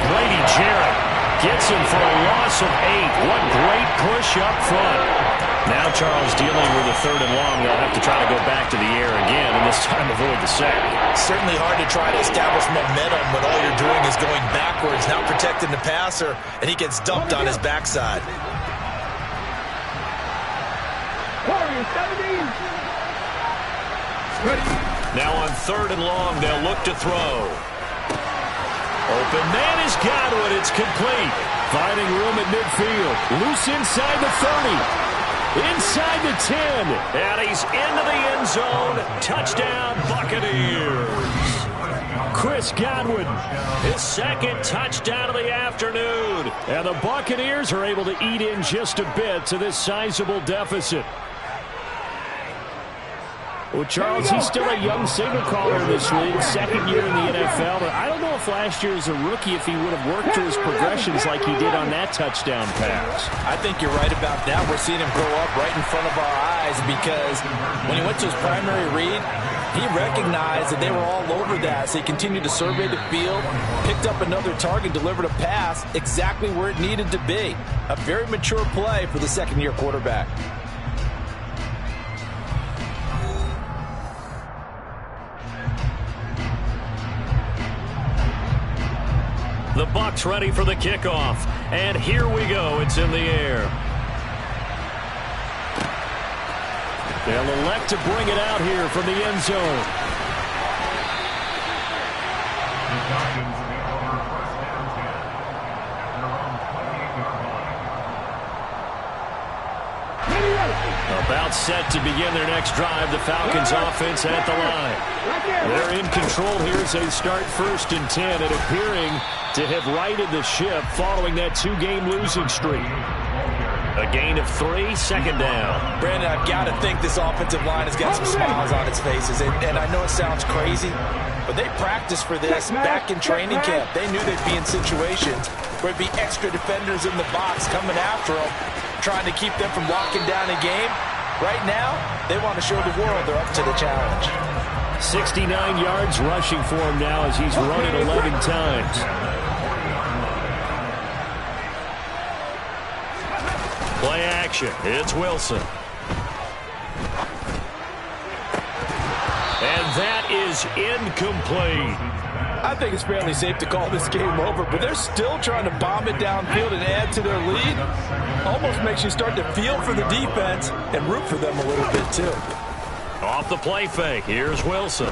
Grady Jarrett gets him for a loss of 8. What great push up front. Now Charles dealing with a 3rd and long. They'll have to try to go back to the air again, and this time avoid the sack. Certainly hard to try to establish momentum when all you're doing is going backwards, not protecting the passer, and he gets dumped on his backside. Now on 3rd and long, they'll look to throw. Open man is Godwin. It's complete. Finding room at midfield. Loose inside the 30. Inside the 10. And he's into the end zone. Touchdown, Buccaneers. Chris Godwin, his 2nd touchdown of the afternoon. And the Buccaneers are able to eat in just a bit to this sizable deficit. Well, Charles, he's still a young signal caller in this league, second year in the NFL. But I don't know if last year as a rookie, if he would have worked through his progressions like he did on that touchdown pass. I think you're right about that. We're seeing him grow up right in front of our eyes because when he went to his primary read, he recognized that they were all over that. So he continued to survey the field, picked up another target, delivered a pass exactly where it needed to be. A very mature play for the second-year quarterback. The Bucs ready for the kickoff. And here we go. It's in the air. They'll elect to bring it out here from the end zone. About set to begin their next drive. The Falcons offense at the line. They're in control here as they start 1st and 10 and appearing to have righted the ship following that 2-game losing streak. A gain of 3, second down. Brandon, I've got to think this offensive line has got some smiles on its faces. And I know it sounds crazy, but they practiced for this back in training camp. They knew they'd be in situations where it'd be extra defenders in the box coming after them, trying to keep them from locking down a game. Right now, they want to show the world they're up to the challenge. 69 yards rushing for him now as he's run it 11 times. Play action. It's Wilson. And that is incomplete. I think it's fairly safe to call this game over, but they're still trying to bomb it downfield and add to their lead. Almost makes you start to feel for the defense and root for them a little bit, too. Off the play fake. Here's Wilson.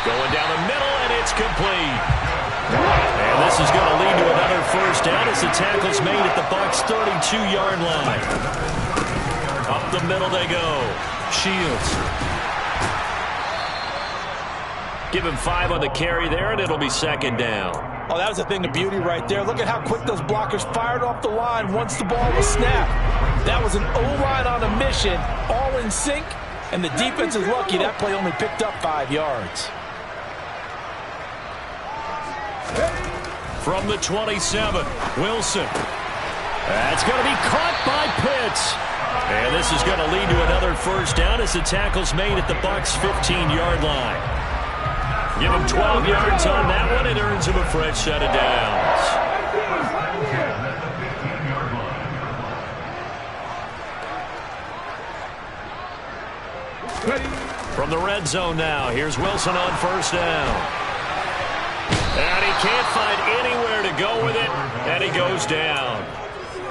Going down the middle, and it's complete. And this is going to lead to another first down as the tackle's made at the Bucs' 32-yard line. Up the middle they go. Shields. Give him 5 on the carry there, and it'll be second down. Oh, that was a thing of beauty right there. Look at how quick those blockers fired off the line once the ball was snapped. That was an O-line on a mission, all in sync, and the defense is lucky that play only picked up 5 yards. From the 27, Wilson. That's going to be caught by Pitts. And this is going to lead to another first down as the tackle's made at the Bucs' 15-yard line. Give him 12 yards on that one. It earns him a fresh set of downs. From the red zone now, here's Wilson on first down. And he can't find anywhere to go with it, and he goes down.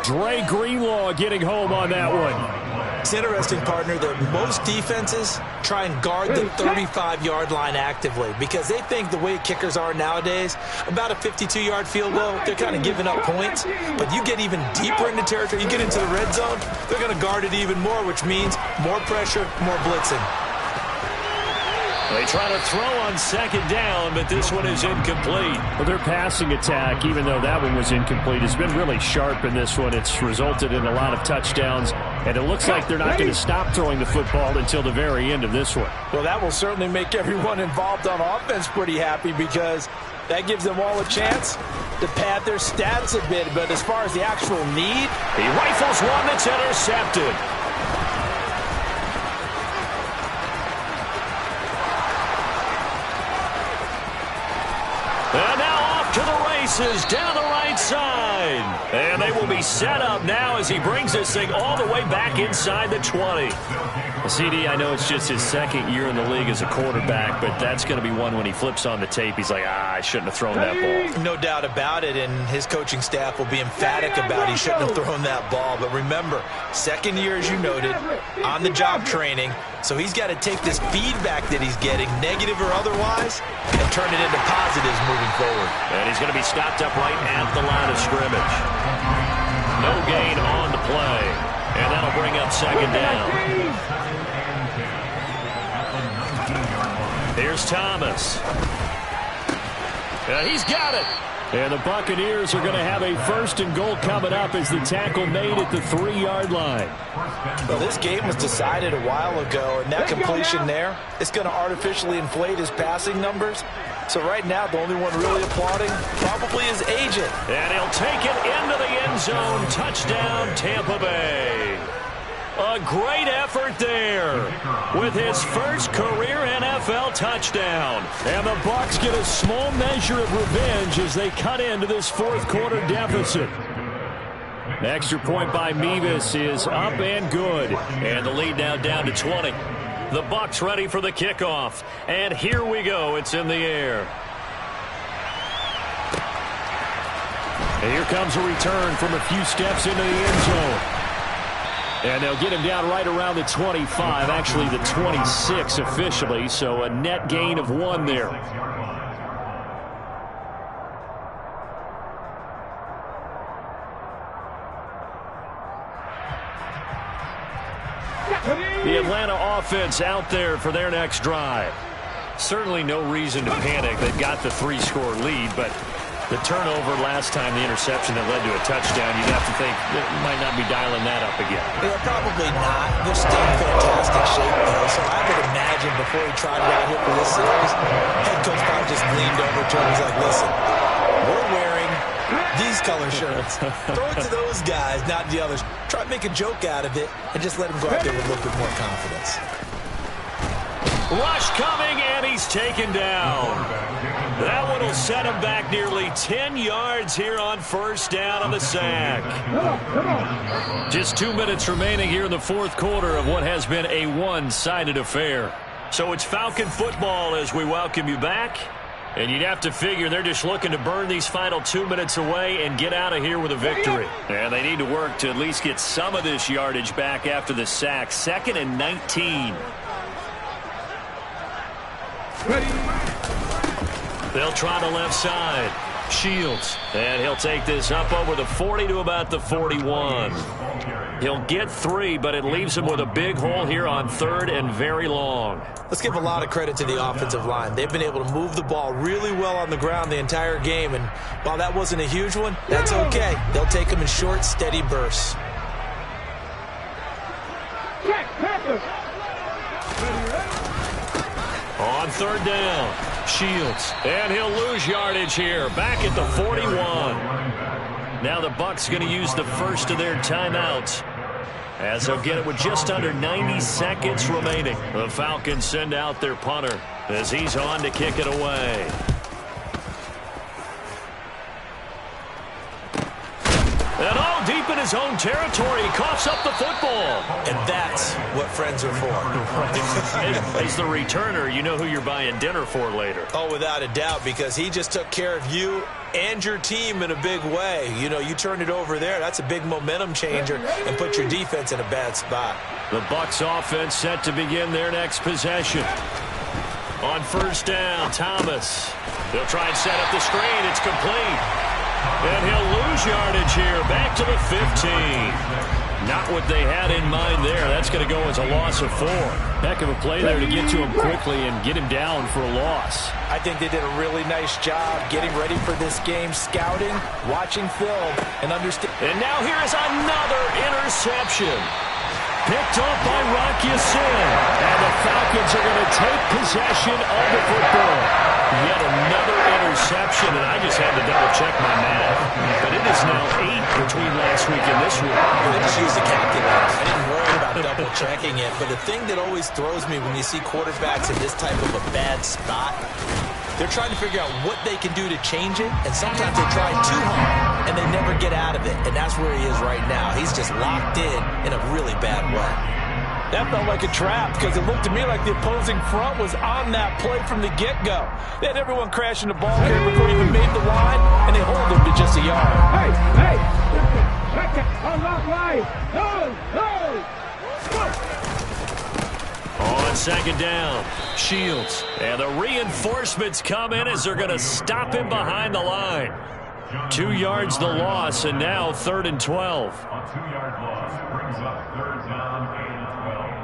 Dre Greenlaw getting home on that one. It's interesting, partner, that most defenses try and guard the 35-yard line actively because they think the way kickers are nowadays, about a 52-yard field goal, they're kind of giving up points. But you get even deeper into territory, you get into the red zone, they're going to guard it even more, which means more pressure, more blitzing. They try to throw on second down, but this one is incomplete. Well, their passing attack, even though that one was incomplete, has been really sharp in this one. It's resulted in a lot of touchdowns, and it looks like they're not going to stop throwing the football until the very end of this one. Well, that will certainly make everyone involved on offense pretty happy because that gives them all a chance to pad their stats a bit. But as far as the actual need, he rifles one that's intercepted. And now off to the races down the right side. And they will be set up now as he brings this thing all the way back inside the 20. CD, I know it's just his second year in the league as a quarterback, but that's going to be one when he flips on the tape. He's like, I shouldn't have thrown that ball. No doubt about it, and his coaching staff will be emphatic about he shouldn't have thrown that ball. But remember, second year, as you noted, on-the-job training, so he's got to take this feedback that he's getting, negative or otherwise, and turn it into positives moving forward. And he's going to be stopped up right at the line of scrimmage. No gain on the play, and that'll bring up second down. Here's Thomas. He's got it. And the Buccaneers are going to have a 1st and goal coming up as the tackle made at the 3-yard line. Well, this game was decided a while ago, and that completion there is going to artificially inflate his passing numbers. So right now, the only one really applauding probably his agent. And he'll take it into the end zone. Touchdown, Tampa Bay. A great effort there with his first career NFL touchdown. And the Bucs get a small measure of revenge as they cut into this 4th quarter deficit. Extra point by Mevis is up and good. And the lead now down to 20. The Bucs ready for the kickoff. And here we go. It's in the air. And here comes a return from a few steps into the end zone. And they'll get him down right around the 25, actually the 26 officially, so a net gain of 1 there. The Atlanta offense out there for their next drive. Certainly no reason to panic. They've got the 3-score lead, but the turnover last time, the interception that led to a touchdown, you'd have to think that you might not be dialing that up again. Yeah, probably not. They're still in fantastic shape, though, so I would imagine before he tried out here for this series, head coach probably just leaned over to him and was like, listen, we're wearing these color shirts. Throw it to those guys, not the others. Try to make a joke out of it and just let him go out there with a little bit more confidence. Rush coming, and he's taken down. That one will set him back nearly 10 yards here on 1st down on the sack. Just 2 minutes remaining here in the 4th quarter of what has been a one-sided affair. So it's Falcon football as we welcome you back. And you'd have to figure they're just looking to burn these final 2 minutes away and get out of here with a victory. And they need to work to at least get some of this yardage back after the sack. 2nd and 19. They'll try the left side. Shields. And he'll take this up over the 40 to about the 41. He'll get 3, but it leaves him with a big hole here on 3rd and very long. Let's give a lot of credit to the offensive line. They've been able to move the ball really well on the ground the entire game, and while that wasn't a huge one, that's okay. They'll take them in short, steady bursts. On 3rd down, Shields. And he'll lose yardage here, back at the 41. Now the Bucs going to use the first of their timeouts, as they'll get it with just under 90 seconds remaining. The Falcons send out their punter as he's on to kick it away. And all deep in his own territory, he coughs up the football. And that's what friends are for. As the returner, you know who you're buying dinner for later. Oh, without a doubt, because he just took care of you and your team in a big way. You know, you turned it over there. That's a big momentum changer and put your defense in a bad spot. The Bucs offense set to begin their next possession. On 1st down, Thomas. They'll try and set up the screen. It's complete. And he'll lose yardage here, back to the 15. Not what they had in mind there. That's going to go as a loss of 4. Heck of a play there to get to him quickly and get him down for a loss. I think they did a really nice job getting ready for this game, scouting, watching film, and understanding. And now here is another interception. Picked up by Rocky Sin. And the Falcons are going to take possession of the football. Yet another interception, and I just had to double-check my math. But it is now 8 between last week and this week. I just used a calculator. I didn't worry about double-checking it. But the thing that always throws me when you see quarterbacks in this type of a bad spot, they're trying to figure out what they can do to change it, and sometimes they try too hard, and they never get out of it. And that's where he is right now. He's just locked in a really bad way. That felt like a trap because it looked to me like the opposing front was on that play from the get-go. They had everyone crashing the ball carrier before he even made the line, and they hold him to just a yard. Hey, check it. Unlock line. No. On 2nd down, Shields. And the reinforcements come in as they're going to stop him behind the line. 2 yards the loss, and now 3rd and 12. A 2-yard loss brings up 3rd down and 12.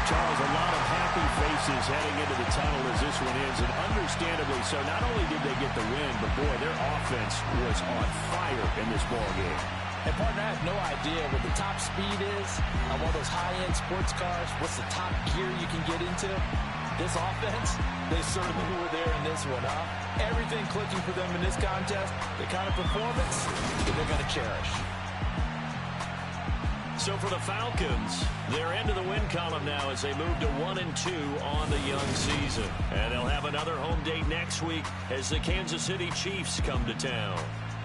Charles, a lot of happy faces heading into the tunnel as this one ends, and understandably so. Not only did they get the win, but boy, their offense was on fire in this ball game. And partner, I have no idea what the top speed is on one of those high-end sports cars. What's the top gear you can get into? This offense, they certainly were there in this one, huh? Everything clicking for them in this contest, the kind of performance that they're going to cherish. So for the Falcons, they're into the win column now as they move to 1-2 on the young season. And they'll have another home date next week as the Kansas City Chiefs come to town.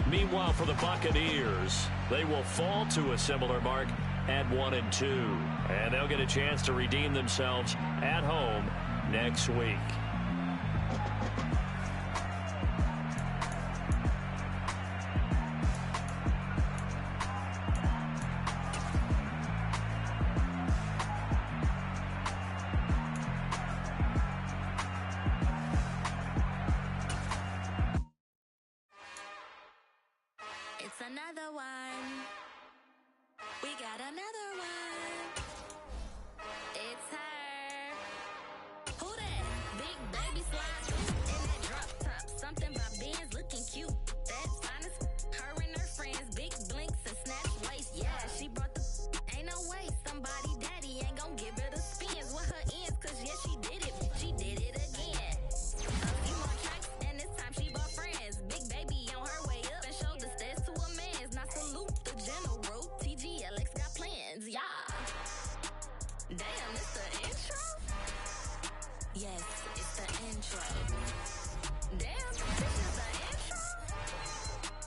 Meanwhile, for the Buccaneers, they will fall to a similar mark at 1-2. And they'll get a chance to redeem themselves at home next week. It's another one. We got another one. It's her. Who that? Big baby slide in that drop top. Something about Benz looking cute. That's honest. Her and her friends, big blinks and snatch waist. Yeah, she brought the. Ain't no way somebody daddy ain't gon' give her the spins with her ends. Cause yeah, she did it. She did it again. A few more tracks and this time she bought friends. Big baby on her way up and showed the stairs to a man's. Now salute the general. TGLX got plans. Yeah. Damn, it's the intro? Yes, it's the intro. Damn, this is the intro?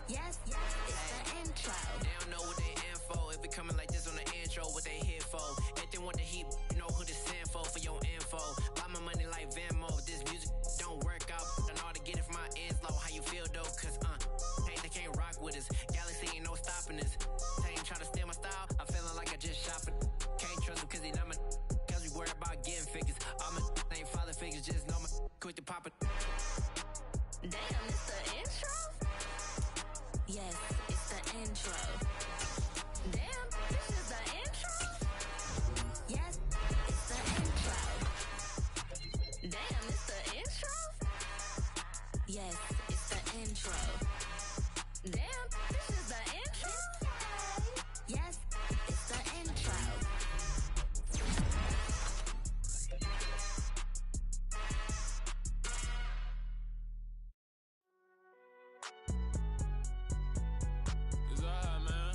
Yes, it's the intro. They don't know what they in for. If it coming like this on the intro, what they here for? If they want the heat, you know who to send for your info. Buy my money like Venmo. This music don't work out. I know how to get it from my ends low. How you feel though? Cause hey, they can't rock with us. Galaxy ain't no stopping us. They ain't trying to steal my style. I'm feeling like I just shopping. Can't trust him cause he not my. Cause we worried about getting figures. All my ain't father figures. Just know my quick to pop it. Damn, it's the intro? Yes, it's the intro. Damn, this is the intro? Yes, it's the intro. Damn, it's the intro? Yes, it's the intro. Damn, this is the intro? Yes, it's the intro. It's alright, man.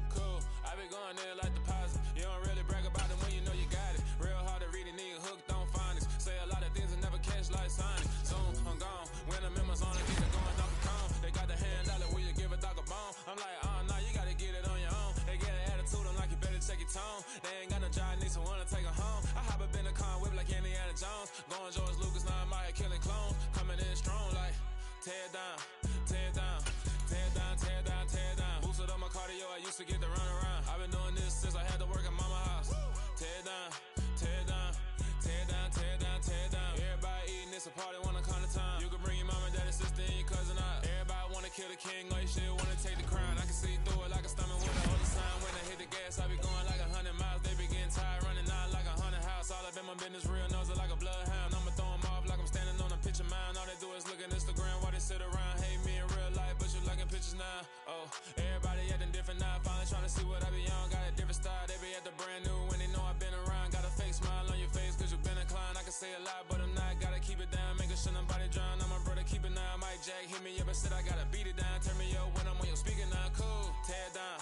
Cool. I be going there like deposit. You don't really brag about it when you know you got it. Real hard to read a nigga hooked on phonics. Say a lot of things and never catch like Sonic. Soon, I'm gone. When the members on it, nigga going off the cone. They got the hand dollar where you give a dog a bone. I'm like, nah, you gotta get it on your own. They get an attitude, I'm like, you better check your tone. They ain't got no job, need someone to take her home. I hop up in the car, whip like Indiana Jones. Going George Lucas, now I'm out here killing clones. Coming in strong like, tear down, tear down, tear down, tear down, tear down. Boosted up my cardio, I used to get to run around. I've been doing this since I had to work at mama house. Tear down, tear down, tear down, tear down, tear down. Everybody eating, it's a party, wanna come to time. You can bring your mama, daddy, sister, and your cousin out. Everybody wanna kill the king, or you shit wanna take the crown. I can see through it like a stomach with a other sign. When I hit the gas, I be going like 100 miles. They be getting tired, running out like 100 house. All up in my business, real nose like a bloodhound. I'ma throw them off like I'm standing on a picture mound. All they do is look at Instagram while they sit around. Hate me in real life, but you liking pictures now. Oh, everybody acting different now. Finally trying to see what I be on. Got a different style, they be at the brand new when they know I've been around. Got a fake smile on your face cause you been inclined. I can say a lot, but I'm not. Gotta keep it down, making sure nobody drown. I'm my brother, keep it now. Mike Jack hit me up and said I gotta beat it down. Turn me up when I'm on your speaker now. Cool, tear down,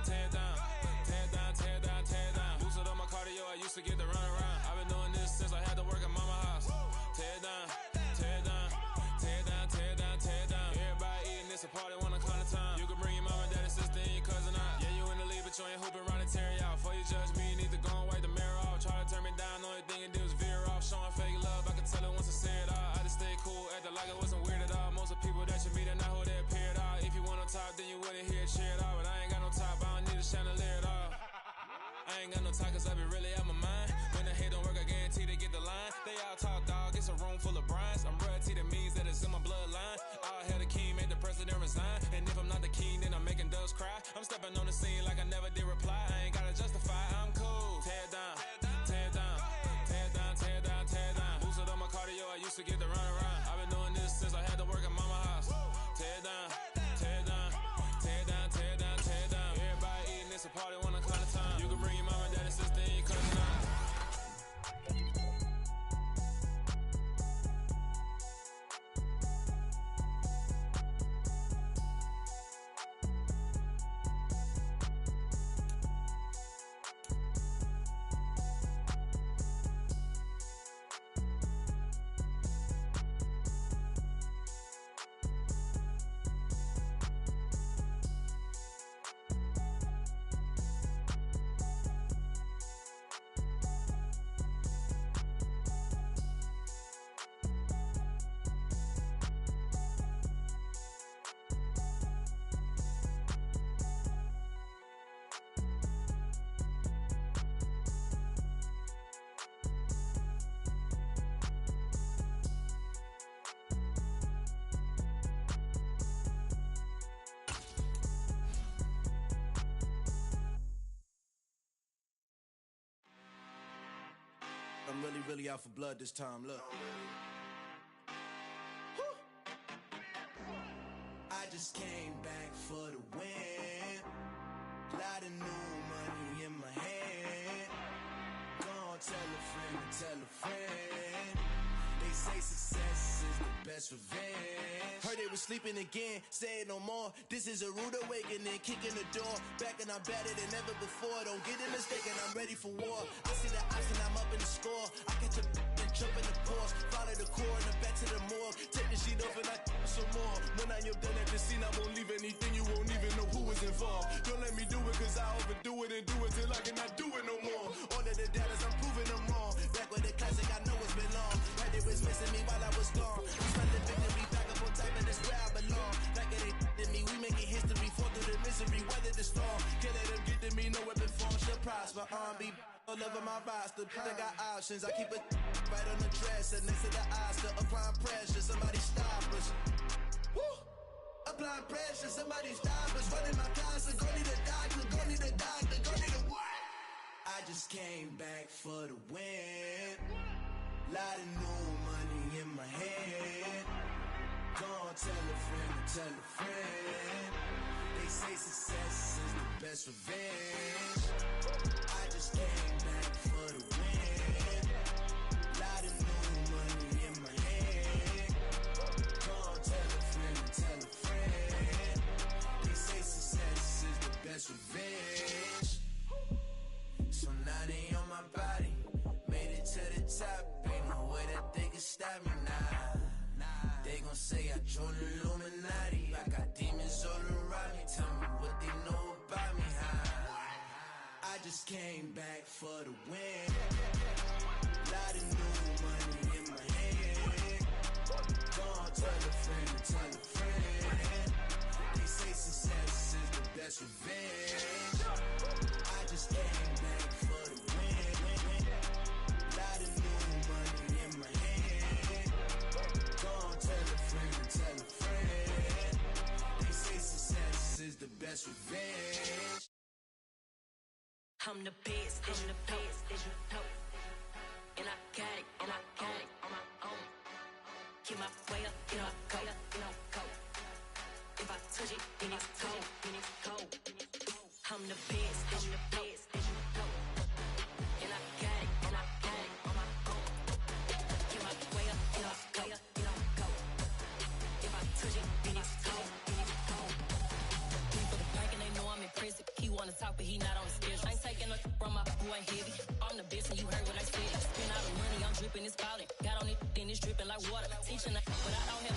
tear down, tear down, tear down, tear down. Boosted up my cardio, I used to get to run around. I've been doing this since I had to work at mama house. Tear down, tear down, tear down, tear down, tear down. Everybody eating, it's a party, wanna come to time. You can bring your mama, daddy, sister, and your cousin out. Yeah, you in the league, but you ain't hooping around and tearing out. Before you judge me, you need to go and wipe the mirror off. Try to turn me down, only thing it did was veer off. Showing fake love, I can tell it once I say it all. I just stay cool, acting like it wasn't weird at all. Most of the people that you meet are not who they appear at all. If you want on top, then you wouldn't hear it cheer at all. But I ain't got no top, I don't need a chandelier at all. I ain't got no talk cause I be really out my mind. When the head don't work, I guarantee they get the line. They all talk dog, it's a room full of brinds. I'm royalty, that means that it's in my bloodline. All hell the king, made the president resign. And if I'm not the king, then I'm making doves cry. I'm stepping on the scene like I never did reply. I ain't gotta just forget to run around. I've been doing this since I had to work at mama house. Tear it down, tear it down, tear it down, tear it down, tear it down. Everybody eating, it's a party one o'clock of time. You can bring your mama, daddy, sister, and your cousin out. I'm really out for blood this time, look. I just came back for the win. Lot of new money in my hand. Gonna tell a friend to tell a friend. They say success is the best revenge. Heard they was sleeping again, say it no more. This is a rude awakening, kicking the door. Back and I'm better than ever before. Don't get it mistaken, I'm ready for war. I see the option, I'm up in the score. I catch a and jump in the Porsche. Follow the core and the back to the morgue. Take the sheet off and I some more. When I am done at the scene, I won't leave anything. You won't even know who was involved. Don't let me do it cause I overdo it and do it till I cannot do it no more. All of the doubters, I'm proving them wrong. Back with the classic, I know it's been long. Right, it was missing me while I was gone. I'm spending victory back up on top and it's where I belong. Like it ain't to me, we making history. Fall through the misery, weather the storm. Can't let them get to me, no weapon form should prosper. Be all over my roster. I got options, I keep it right on the dresser. Next to the Oscar, applying pressure. Somebody stop us. Woo! Applying pressure, somebody stop us. Running my closet, go need a doctor, go need a doctor, go need a what? I just came back for the win. Lot of new money in my hand. Gonna tell a friend to tell a friend. They say success is the best revenge. I just came back for the win. Lot of new money in my hand. Gonna tell a friend to tell a friend. They say success is the best revenge. So now they on my body. Made it to the top. Ain't no way that they can stop me now. They gon' say I joined the Illuminati. I got demons all around me. Tell me what they know about me, huh? I just came back for the win. Lot of new money in my hand. Gonna tell a friend to tell a friend. They say success is the best revenge. I just came back for the win. Lot of new money in my hand. Gonna tell a friend to tell a friend. They say success is the best revenge. I'm the best, I'm the best, and I got it, and I got it on my own. Get my way up, get my go, go. If I touch it, then it's cold, then it's cold. I'm the best, I'm the best, and I got it, and I got it on my own. Get my way up, get my go. If I touch it, then it's cold, then it's cold. People the bank and they know I'm impressive. He wanna talk, but he not on the schedule. I ain't taking no from my boy heavy. I'm the best, and you heard what I said. Spend all the money, I'm dripping, it's falling. Got on it, then it's dripping like water. Teaching, but I don't have